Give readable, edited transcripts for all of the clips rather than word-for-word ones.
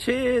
6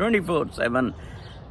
24/7।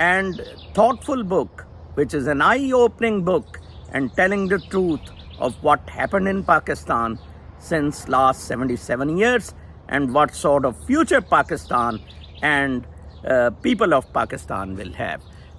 and thoughtful book, which is an eye-opening book and telling the truth of what happened in Pakistan since last 77 years and what sort of future Pakistan and people of Pakistan will have.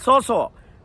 100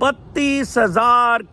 32,000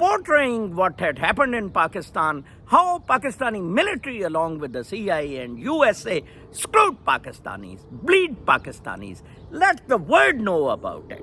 portraying what had happened in Pakistan, how Pakistani military along with the CIA and USA screwed Pakistanis, bleed Pakistanis. Let the world know about it.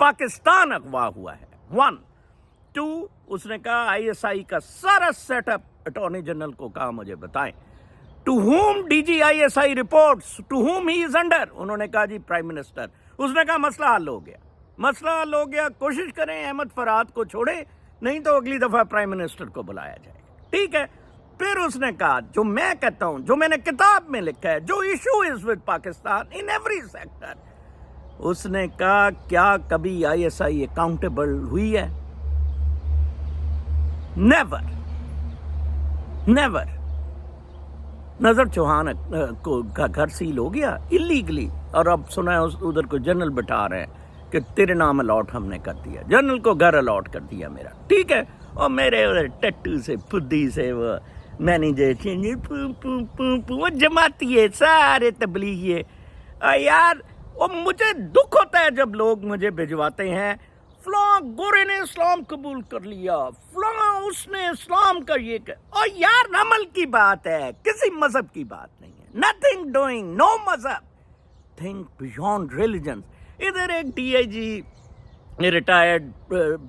Pakistan اغوا ہوا ہے. 1 2 اس نے کہا آئی S آئی کا سارا set up attorney general کو کہا مجھے بتائیں to whom D G I S I reports to whom he is under. انہوں نے کہا جی پرائم منسٹر. اس نے کہا مسئلہ حل ہو گیا, مسئلہ حل ہو گیا. کوشش کریں احمد فرحات کو چھوڑیں, نہیں تو اگلی دفعہ پرائم منسٹر کو بلایا جائے گا. ٹھیک ہے. پھر اس نے کہا جو میں کہتا ہوں, جو میں نے کتاب میں لکھا ہے, جو issue is with Pakistan in every sector, اس نے کہا کیا کبھی آئی ایس آئی اکاؤنٹیبل ہوئی ہے؟ Never never. نظر چوہان کا گھر سیل ہو گیا اللیگلی, اور اب سنا ہے ادھر کو جنرل بٹھا رہے ہیں کہ تیرے نام الاٹ ہم نے کر دیا, جنرل کو گھر الاٹ کر دیا میرا. ٹھیک ہے. اور میرے ادھر ٹٹو سے پدی سے وہ مینیجر وہ جماعتی ہے سارے تبلیغی ہے. یار وہ مجھے دکھ ہوتا ہے جب لوگ مجھے بھجواتے ہیں فلاں گورے نے اسلام قبول کر لیا, فلاں اس نے اسلام کا یہ کہ, اور یار عمل کی بات ہے, کسی مذہب کی بات نہیں ہے. نتھنگ ڈوئنگ, نو مذہب, تھنک بیونڈ ریلیجن. ادھر ایک D I G retired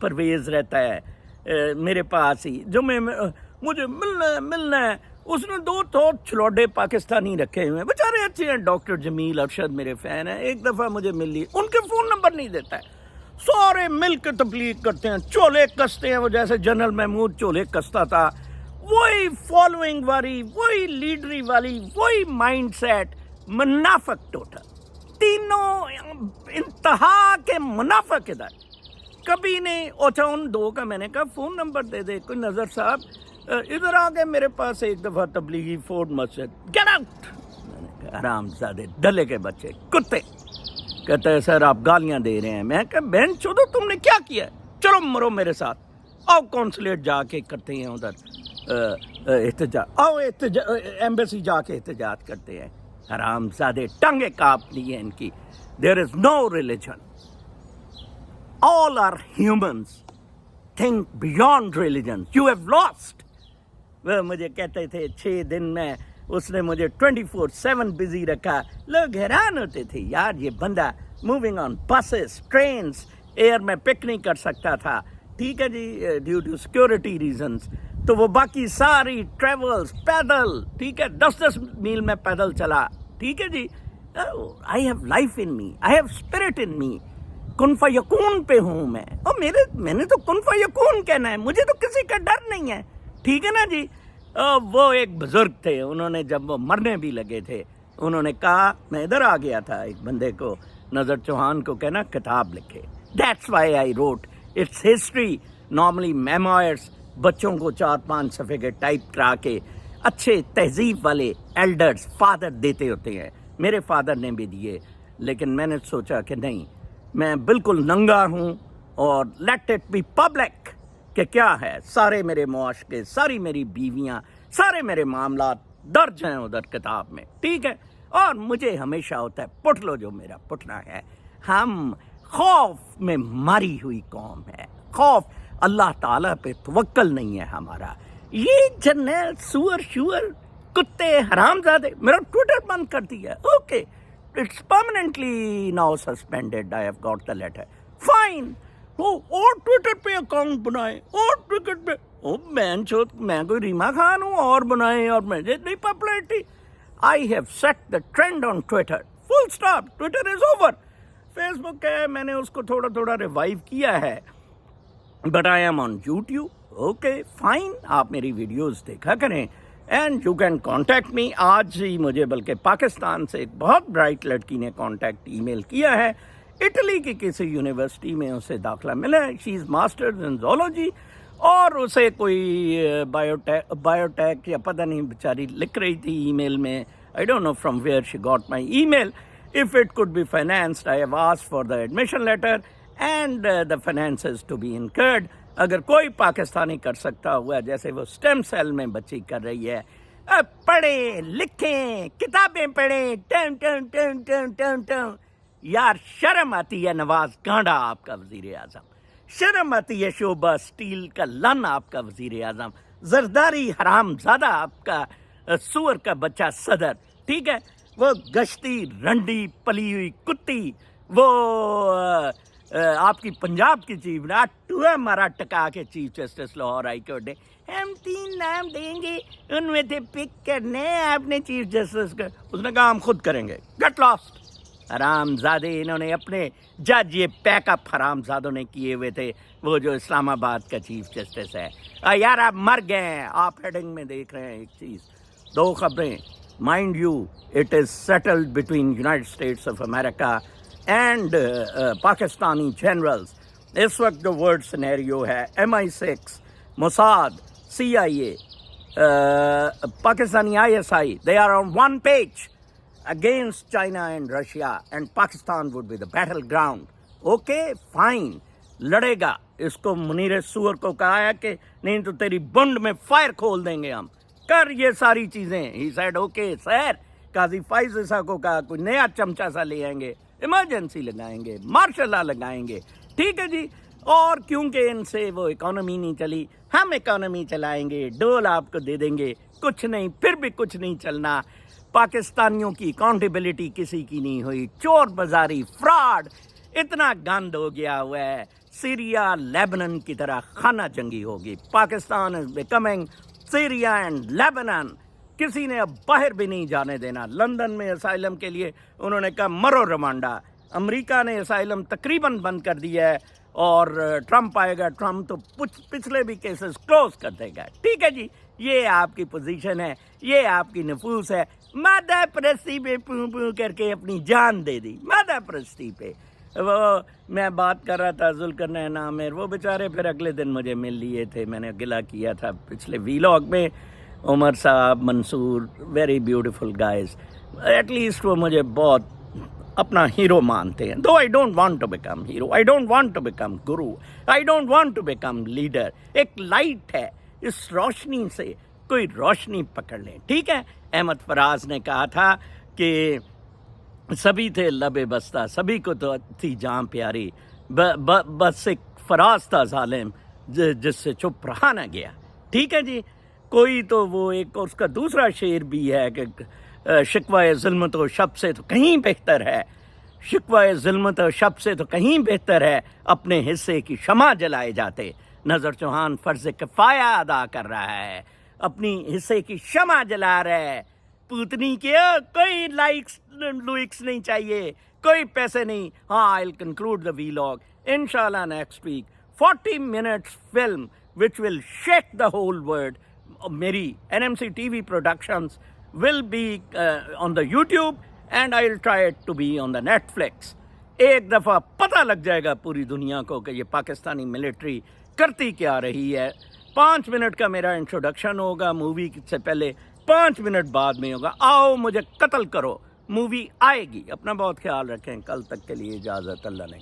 Parvez رہتا ہے میرے پاس ہی, جو مجھے ملنا ہے. اس نے 2 چھلوڈے پاکستانی رکھے ہوئے ہیں, بیچارے اچھے ہیں. ڈاکٹر جمیل ارشد میرے فین ہیں. ایک دفعہ مجھے مل لی, ان کے فون نمبر نہیں دیتا ہے. سارے مل کے تبلیغ کرتے ہیں, چولے کستے ہیں. وہ جیسے جنرل محمود چولے کستا تھا, وہی فالوئنگ والی, وہی لیڈری والی, وہی مائنڈ سیٹ. منافق ٹوٹل, تینوں انتہا کے منافق. ادھر کبھی نہیں. اچھا ان 2 کا میں نے کہا فون نمبر دے دے. کوئی نظر صاحب ادھر آ گئے میرے پاس ایک دفعہ تبلیغی فورڈ مسجد, گیٹ آؤٹ. میں نے کہا حرام زادے ڈلے کے بچے کتے. کہتا ہے سر آپ گالیاں دے رہے ہیں. میں کہا بہن چودو تم نے کیا کیا ہے, چلو مرو میرے ساتھ, آؤ کونسلیٹ جا کے کرتے ہیں ادھر احتجاج, آؤ ایمبیسی جا کے احتجاج کرتے ہیں. حرام زادے ٹانگیں کاپ لی ہیں ان کی. There is no religion, all are humans. Think beyond religion. You have lost. وہ مجھے کہتے تھے 6 دن میں اس نے مجھے 24/7 بزی رکھا. لوگ حیران ہوتے تھے یار یہ بندہ moving on buses, trains, air میں پک نہیں کر سکتا تھا. ٹھیک ہے جی, ڈیو ٹو سیکورٹی ریزنس. تو وہ باقی ساری ٹریولز پیدل, ٹھیک ہے, 10 میل میں پیدل چلا. ٹھیک ہے جی. I have life in me, I have spirit in me. کن فیکون پہ ہوں میں, اور میں نے تو کن فیکون کہنا ہے, مجھے تو کسی کا ڈر نہیں ہے. ٹھیک ہے نا جی. وہ ایک بزرگ تھے, انہوں نے جب وہ مرنے بھی لگے تھے, انہوں نے کہا, میں ادھر آ گیا تھا, ایک بندے کو نظر چوہان کو کہنا کتاب لکھے. That's why I wrote. It's history. Normally memoirs بچوں کو 4-5 صفحے کے ٹائپ کرا کے اچھے تہذیب والے ایلڈرز فادر دیتے ہوتے ہیں. میرے فادر نے بھی دیے, لیکن میں نے سوچا کہ نہیں, میں بالکل ننگا ہوں, اور لیٹ اٹ بی پبلک کہ کیا ہے. سارے میرے معاشقے, ساری میری بیویاں, سارے میرے معاملات درج ہیں ادھر کتاب میں. ٹھیک ہے. اور مجھے ہمیشہ ہوتا ہے پٹ لو جو میرا پٹنا ہے. ہم خوف میں ماری ہوئی قوم ہے. خوف, اللہ تعالیٰ پہ توکل نہیں ہے ہمارا. یہ جنرل سور شور کتے حرام زادے میرا ٹویٹر بند کر دیا. Okay, it's permanently now suspended. I have got the letter. Fine. اور ٹویٹر پہ اکاؤنٹ بنائے, اور ٹویٹر پہ میں کوئی ریما خان ہوں اور بنائے, اور مجھے نہیں popularity. I have set the trend on Twitter. Full stop. Twitter is over. Facebook ہے, میں نے اس کو تھوڑا ریوائیو کیا ہے, but I am on YouTube. Okay, fine. آپ میری ویڈیوز دیکھا کریں. And you can contact me. آج ہی مجھے بلکہ پاکستان سے ایک بہت برائٹ لڑکی نے کانٹیکٹ ای میل کیا ہے. اٹلی کی کسی یونیورسٹی میں اسے داخلہ ملا ہے. شی از ماسٹرز ان زولوجی, اور اسے کوئی بایوٹیک یا پتہ نہیں بیچاری لکھ رہی تھی ای میل میں. I don't know from where she got my email. If it could be financed, I have asked for the admission letter and the finances to be incurred. اگر کوئی پاکستانی کر سکتا ہوا جیسے وہ اسٹیم سیل میں بچی کر رہی ہے, پڑھیں لکھیں کتابیں پڑھیں, ٹن ٹن ٹن ٹن ٹن ٹن. یار شرم آتی ہے نواز گانڈا آپ کا وزیر اعظم, شرم آتی ہے شعبہ اسٹیل کا لن آپ کا وزیر اعظم, زرداری حرام زادہ آپ کا سور کا بچہ صدر. ٹھیک ہے, وہ گشتی رنڈی پلی ہوئی کتی, وہ آپ کی پنجاب کی چیف نہ تو ہمارا ٹکا کے chief justice Lahore high court نے ہم 3 نام دیں گے ان میں سے پک کرنے آپ نے چیف جسٹس کا. اس نے کہا ہم خود کریں گے. Get lost. حرام زادے انہوں نے اپنے جج یہ پیک اپ حرام زادوں نے کیے ہوئے تھے. وہ جو اسلام آباد کا چیف جسٹس ہے یار آپ مر گئے ہیں. آپ ہیڈنگ میں دیکھ رہے ہیں ایک چیز 2 خبریں. Mind you it is settled between United States of America and Pakistani generals. اس وقت جو ورلڈ سینیریو ہے MI6 Mossad CIA Pakistani ISI they are on one page against China and Russia and Pakistan would be the battleground. Okay, fine. لڑے گا. اس کو منیر سور کو کہا ہے کہ نہیں تو تیری بنڈ میں فائر کھول دیں گے ہم. کر یہ ساری چیزیں. He said okay sir. قاضی فائز عیسیٰ کو کہا کوئی نیا چمچہ سا لے آئیں گے, ایمرجنسی لگائیں گے, مارشل لا لگائیں گے. ٹھیک ہے جی. اور کیونکہ ان سے وہ اکانومی نہیں چلی ہم اکانومی چلائیں گے, ڈول آپ کو دے دیں گے. کچھ نہیں, پھر بھی کچھ نہیں چلنا. پاکستانیوں کی اکاؤنٹیبلٹی کسی کی نہیں ہوئی. چور بازاری, فراڈ اتنا گند ہو گیا ہوا ہے. سیریا لیبنن کی طرح خانہ جنگی ہوگی. Pakistan is becoming Syria and Lebanon. کسی نے اب باہر بھی نہیں جانے دینا. لندن میں اسائلم کے لیے انہوں نے کہا مرو روانڈا. امریکہ نے اسائلم تقریباً بند کر دیا ہے اور ٹرمپ آئے گا. ٹرمپ تو پچھلے بھی کیسز کلوز کر دے گا. ٹھیک ہے جی. یہ آپ کی پوزیشن ہے, یہ آپ کی نفوس ہے. مادہ پرستی پہ پوں پوں کر کے اپنی جان دے دی. مادہ پرستی پہ وہ میں بات کر رہا تھا ذوالقرنین عامر, وہ بیچارے پھر اگلے دن مجھے مل لیے تھے. میں نے گلہ کیا تھا پچھلے ویلاگ میں. عمر صاحب, Mansoor, very beautiful guys. At least وہ مجھے بہت اپنا ہیرو مانتے ہیں. دو I don't want to become hero, I don't want to become guru, I don't want to become leader. ایک لائٹ ہے, اس روشنی سے کوئی روشنی پکڑ لیں. ٹھیک ہے. احمد فراز نے کہا تھا کہ سبھی تھے لبے بستہ, سبھی کو تو تھی جان پیاری, بس ایک فراز تھا ظالم جس سے چپ رہا نہ گیا. ٹھیک ہے جی. کوئی تو وہ ایک اس کا دوسرا شعر بھی ہے کہ شکوہ ظلمت و شب سے تو کہیں بہتر ہے, شکوہ ظلمت و شب سے تو کہیں بہتر ہے اپنے حصے کی شمع جلائے جاتے. نظر چوہان فرض کفایہ ادا کر رہا ہے, اپنی حصے کی شمع جلا رہا ہے. پوتنی کے کوئی لائکس لوئکس نہیں چاہیے, کوئی پیسے نہیں. ہاں, I'll conclude the vlog inshallah next week. 40 minutes film which will shake the whole world. میری NMC TV productions will be on the YouTube and I'll try it to be on the Netflix. ایک دفعہ پتہ لگ جائے گا پوری دنیا کو کہ یہ پاکستانی ملٹری کرتی کیا رہی ہے. 5 منٹ کا میرا انٹروڈکشن ہوگا مووی سے پہلے, 5 منٹ بعد میں ہوگا آؤ مجھے قتل کرو. مووی آئے گی. اپنا بہت خیال رکھیں. کل تک کے لیے اجازت. اللہ نے